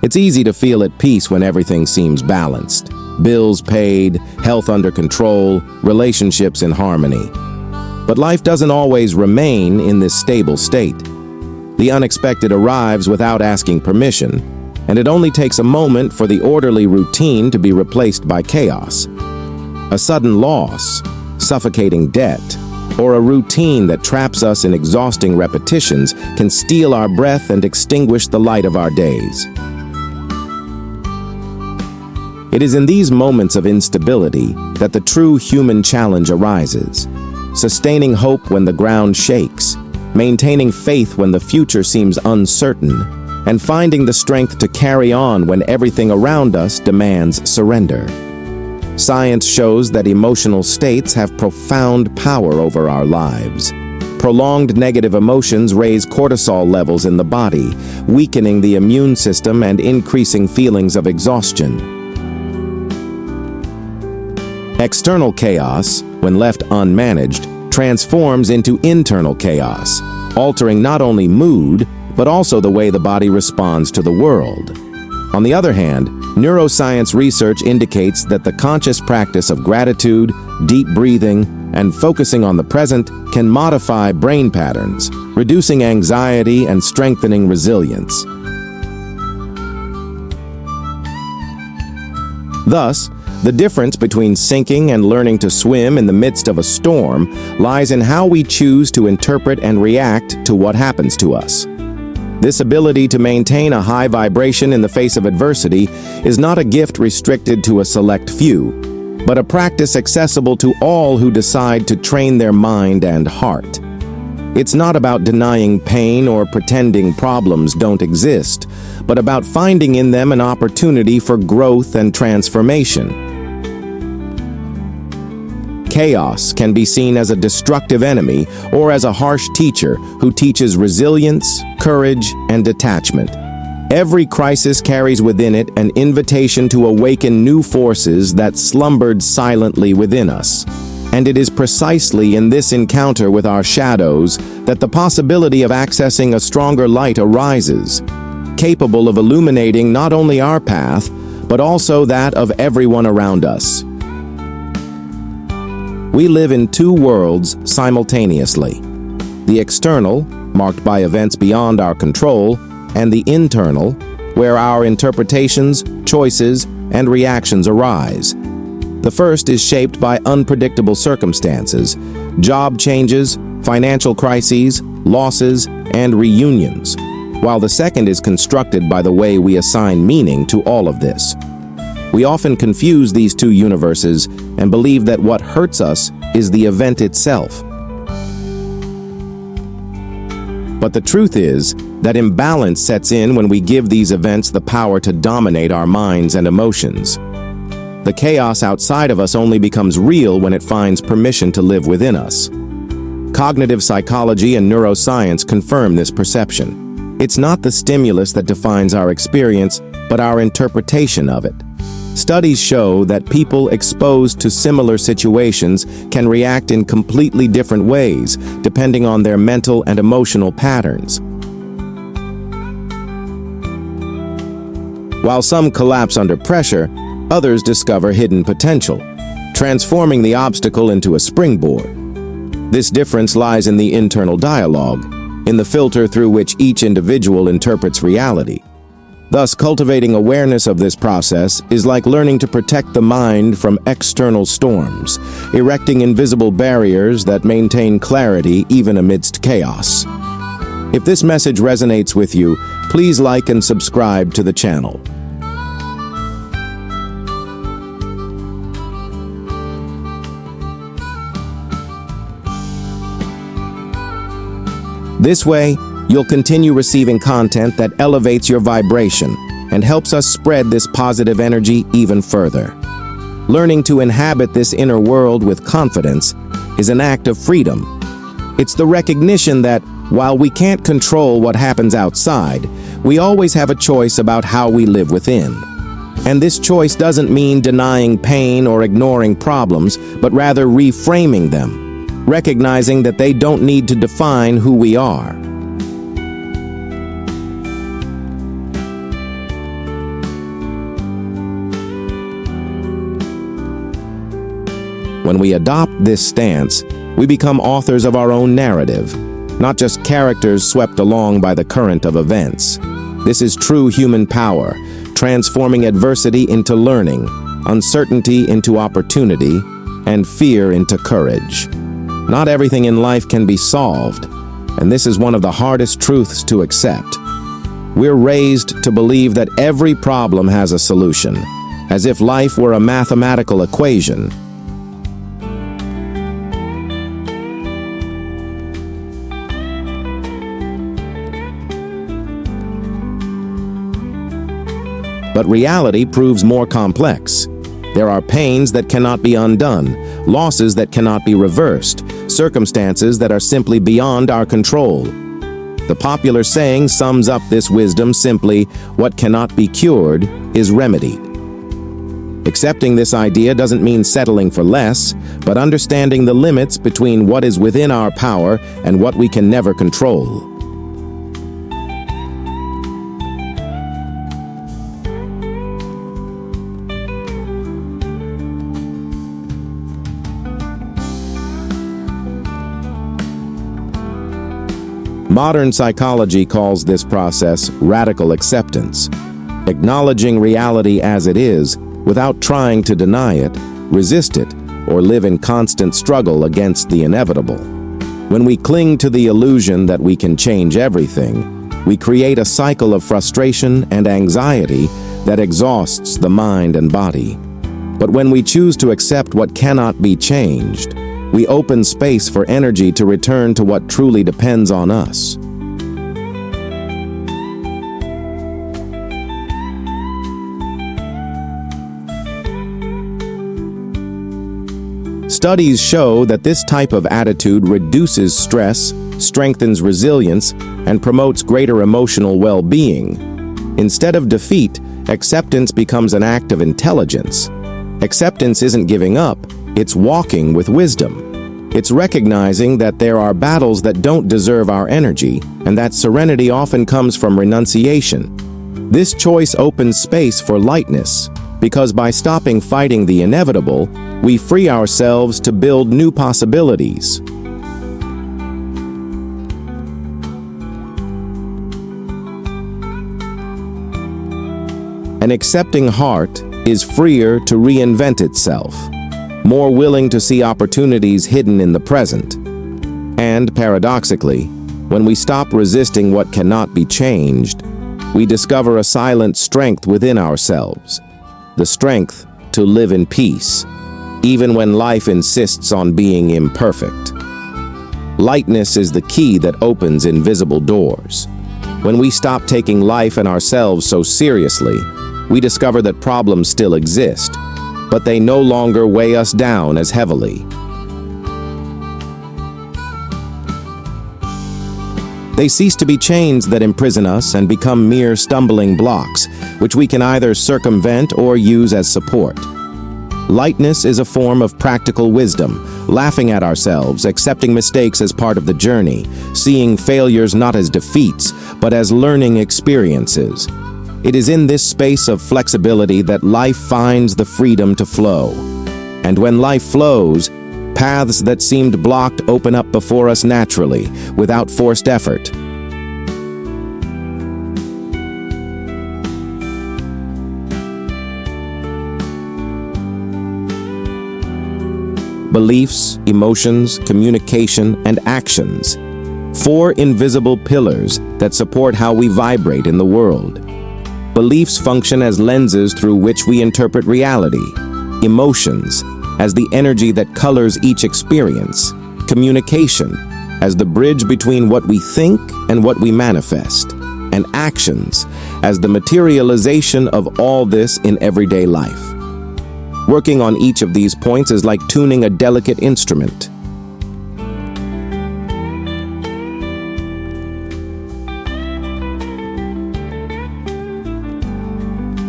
It's easy to feel at peace when everything seems balanced. Bills paid, health under control, relationships in harmony. But life doesn't always remain in this stable state. The unexpected arrives without asking permission, and it only takes a moment for the orderly routine to be replaced by chaos. A sudden loss, suffocating debt, or a routine that traps us in exhausting repetitions can steal our breath and extinguish the light of our days. It is in these moments of instability that the true human challenge arises. Sustaining hope when the ground shakes, maintaining faith when the future seems uncertain, and finding the strength to carry on when everything around us demands surrender. Science shows that emotional states have profound power over our lives. Prolonged negative emotions raise cortisol levels in the body, weakening the immune system and increasing feelings of exhaustion. External chaos, when left unmanaged, transforms into internal chaos, altering not only mood, but also the way the body responds to the world. On the other hand, neuroscience research indicates that the conscious practice of gratitude, deep breathing, and focusing on the present can modify brain patterns, reducing anxiety and strengthening resilience. Thus, the difference between sinking and learning to swim in the midst of a storm lies in how we choose to interpret and react to what happens to us. This ability to maintain a high vibration in the face of adversity is not a gift restricted to a select few, but a practice accessible to all who decide to train their mind and heart. It's not about denying pain or pretending problems don't exist, but about finding in them an opportunity for growth and transformation. Chaos can be seen as a destructive enemy or as a harsh teacher who teaches resilience, courage, and detachment. Every crisis carries within it an invitation to awaken new forces that slumbered silently within us. And it is precisely in this encounter with our shadows that the possibility of accessing a stronger light arises, capable of illuminating not only our path, but also that of everyone around us. We live in two worlds simultaneously. The external, marked by events beyond our control, and the internal, where our interpretations, choices, and reactions arise. The first is shaped by unpredictable circumstances, job changes, financial crises, losses, and reunions, while the second is constructed by the way we assign meaning to all of this. We often confuse these two universes and believe that what hurts us is the event itself. But the truth is that imbalance sets in when we give these events the power to dominate our minds and emotions. The chaos outside of us only becomes real when it finds permission to live within us. Cognitive psychology and neuroscience confirm this perception. It's not the stimulus that defines our experience, but our interpretation of it. Studies show that people exposed to similar situations can react in completely different ways, depending on their mental and emotional patterns. While some collapse under pressure, others discover hidden potential, transforming the obstacle into a springboard. This difference lies in the internal dialogue, in the filter through which each individual interprets reality. Thus, cultivating awareness of this process is like learning to protect the mind from external storms, erecting invisible barriers that maintain clarity even amidst chaos. If this message resonates with you, please like and subscribe to the channel. This way, you'll continue receiving content that elevates your vibration and helps us spread this positive energy even further. Learning to inhabit this inner world with confidence is an act of freedom. It's the recognition that, while we can't control what happens outside, we always have a choice about how we live within. And this choice doesn't mean denying pain or ignoring problems, but rather reframing them, recognizing that they don't need to define who we are. When we adopt this stance, we become authors of our own narrative, not just characters swept along by the current of events. This is true human power, transforming adversity into learning, uncertainty into opportunity, and fear into courage. Not everything in life can be solved, and this is one of the hardest truths to accept. We're raised to believe that every problem has a solution, as if life were a mathematical equation. But reality proves more complex. There are pains that cannot be undone, losses that cannot be reversed, circumstances that are simply beyond our control. The popular saying sums up this wisdom simply: what cannot be cured is remedied. Accepting this idea doesn't mean settling for less, but understanding the limits between what is within our power and what we can never control. Modern psychology calls this process radical acceptance, acknowledging reality as it is without trying to deny it, resist it, or live in constant struggle against the inevitable. When we cling to the illusion that we can change everything, we create a cycle of frustration and anxiety that exhausts the mind and body. But when we choose to accept what cannot be changed, we open space for energy to return to what truly depends on us. Studies show that this type of attitude reduces stress, strengthens resilience, and promotes greater emotional well-being. Instead of defeat, acceptance becomes an act of intelligence. Acceptance isn't giving up, it's walking with wisdom. It's recognizing that there are battles that don't deserve our energy, and that serenity often comes from renunciation. This choice opens space for lightness, because by stopping fighting the inevitable, we free ourselves to build new possibilities. An accepting heart is freer to reinvent itself, more willing to see opportunities hidden in the present. And paradoxically, when we stop resisting what cannot be changed, we discover a silent strength within ourselves, the strength to live in peace, even when life insists on being imperfect. Lightness is the key that opens invisible doors. When we stop taking life and ourselves so seriously, we discover that problems still exist, but they no longer weigh us down as heavily. They cease to be chains that imprison us and become mere stumbling blocks, which we can either circumvent or use as support. Lightness is a form of practical wisdom, laughing at ourselves, accepting mistakes as part of the journey, seeing failures not as defeats, but as learning experiences. It is in this space of flexibility that life finds the freedom to flow. And when life flows, paths that seemed blocked open up before us naturally, without forced effort. Beliefs, emotions, communication, and actions. 4 invisible pillars that support how we vibrate in the world. Beliefs function as lenses through which we interpret reality. Emotions, as the energy that colors each experience. Communication, as the bridge between what we think and what we manifest. And actions, as the materialization of all this in everyday life. Working on each of these points is like tuning a delicate instrument.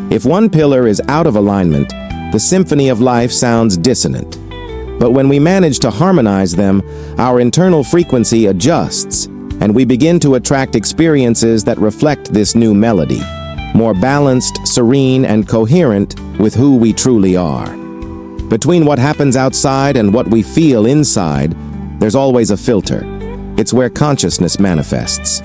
If one pillar is out of alignment, the symphony of life sounds dissonant. But when we manage to harmonize them, our internal frequency adjusts, and we begin to attract experiences that reflect this new melody, more balanced, serene, and coherent with who we truly are. Between what happens outside and what we feel inside, there's always a filter. It's where consciousness manifests.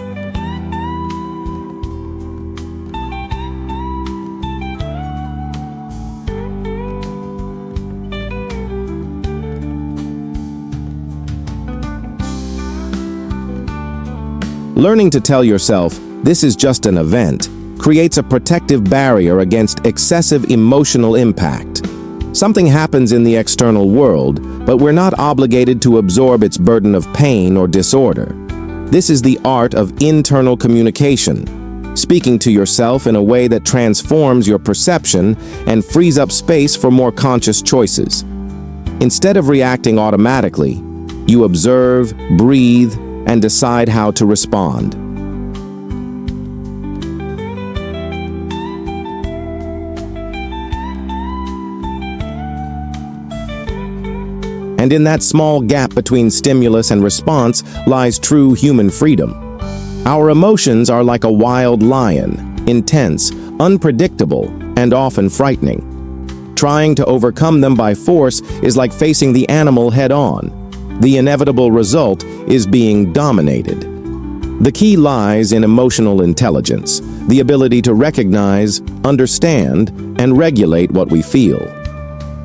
Learning to tell yourself, "This is just an event," creates a protective barrier against excessive emotional impact. Something happens in the external world, but we're not obligated to absorb its burden of pain or disorder. This is the art of internal communication, speaking to yourself in a way that transforms your perception and frees up space for more conscious choices. Instead of reacting automatically, you observe, breathe, and decide how to respond. And in that small gap between stimulus and response lies true human freedom. Our emotions are like a wild lion, intense, unpredictable, and often frightening. Trying to overcome them by force is like facing the animal head-on. The inevitable result is being dominated. The key lies in emotional intelligence, the ability to recognize, understand, and regulate what we feel.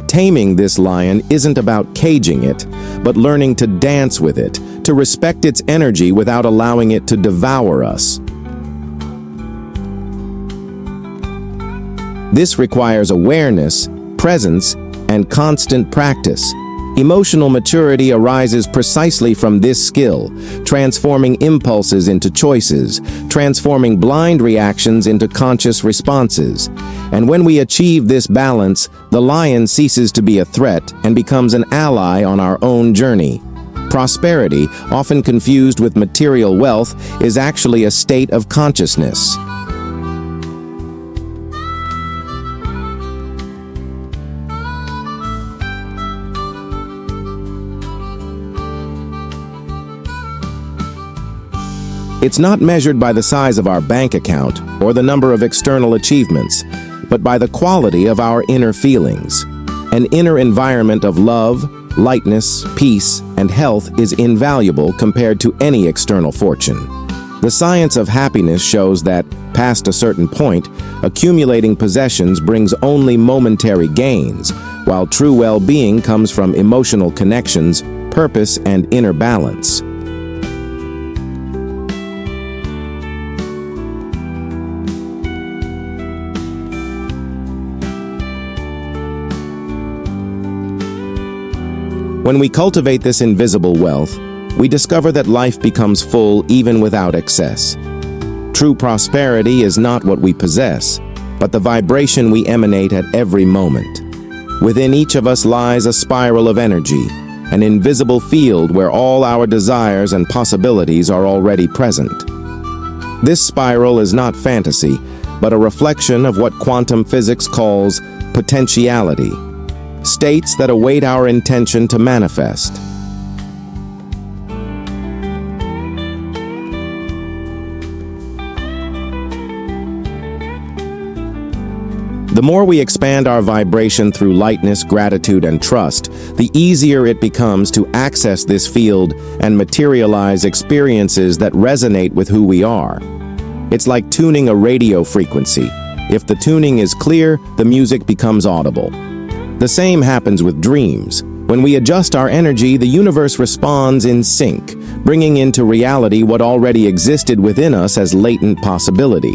Taming this lion isn't about caging it, but learning to dance with it, to respect its energy without allowing it to devour us. This requires awareness, presence, and constant practice. Emotional maturity arises precisely from this skill, transforming impulses into choices, transforming blind reactions into conscious responses. And when we achieve this balance, the lion ceases to be a threat and becomes an ally on our own journey. Prosperity, often confused with material wealth, is actually a state of consciousness. It's not measured by the size of our bank account or the number of external achievements, but by the quality of our inner feelings. An inner environment of love, lightness, peace, and health is invaluable compared to any external fortune. The science of happiness shows that, past a certain point, accumulating possessions brings only momentary gains, while true well-being comes from emotional connections, purpose, and inner balance. When we cultivate this invisible wealth, we discover that life becomes full even without excess. True prosperity is not what we possess, but the vibration we emanate at every moment. Within each of us lies a spiral of energy, an invisible field where all our desires and possibilities are already present. This spiral is not fantasy, but a reflection of what quantum physics calls potentiality. States that await our intention to manifest. The more we expand our vibration through lightness, gratitude, and trust, the easier it becomes to access this field and materialize experiences that resonate with who we are. It's like tuning a radio frequency. If the tuning is clear, the music becomes audible. The same happens with dreams. When we adjust our energy, the universe responds in sync, bringing into reality what already existed within us as latent possibility.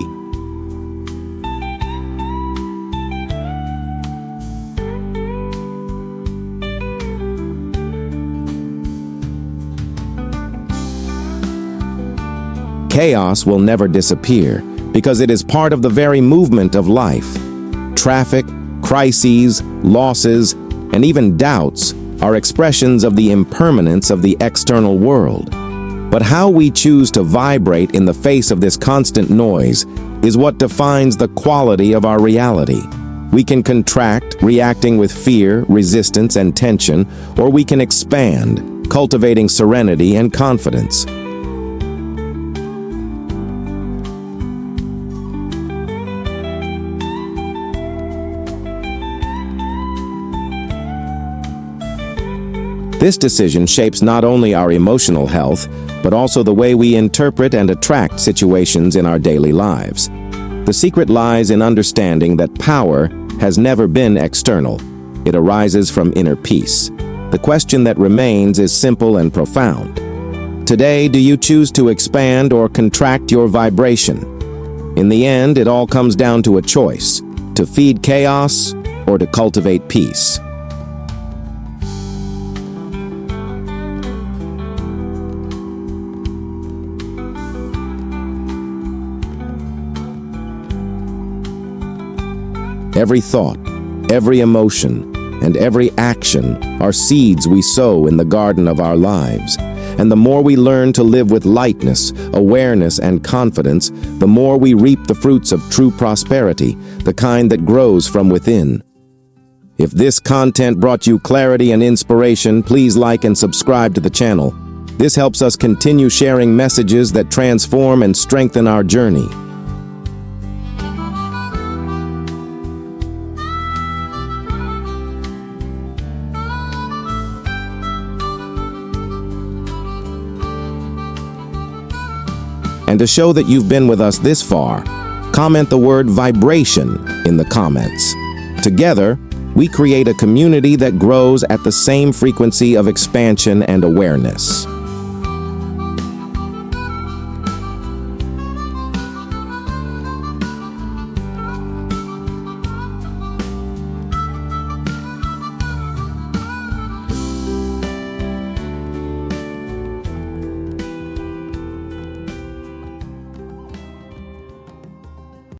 Chaos will never disappear because it is part of the very movement of life. Traffic, crises, losses, and even doubts are expressions of the impermanence of the external world. But how we choose to vibrate in the face of this constant noise is what defines the quality of our reality. We can contract, reacting with fear, resistance, and tension, or we can expand, cultivating serenity and confidence. This decision shapes not only our emotional health, but also the way we interpret and attract situations in our daily lives. The secret lies in understanding that power has never been external. It arises from inner peace. The question that remains is simple and profound. Today, do you choose to expand or contract your vibration? In the end, it all comes down to a choice: to feed chaos or to cultivate peace. Every thought, every emotion, and every action are seeds we sow in the garden of our lives. And the more we learn to live with lightness, awareness, and confidence, the more we reap the fruits of true prosperity, the kind that grows from within. If this content brought you clarity and inspiration, please like and subscribe to the channel. This helps us continue sharing messages that transform and strengthen our journey. And to show that you've been with us this far, comment the word vibration in the comments. Together, we create a community that grows at the same frequency of expansion and awareness.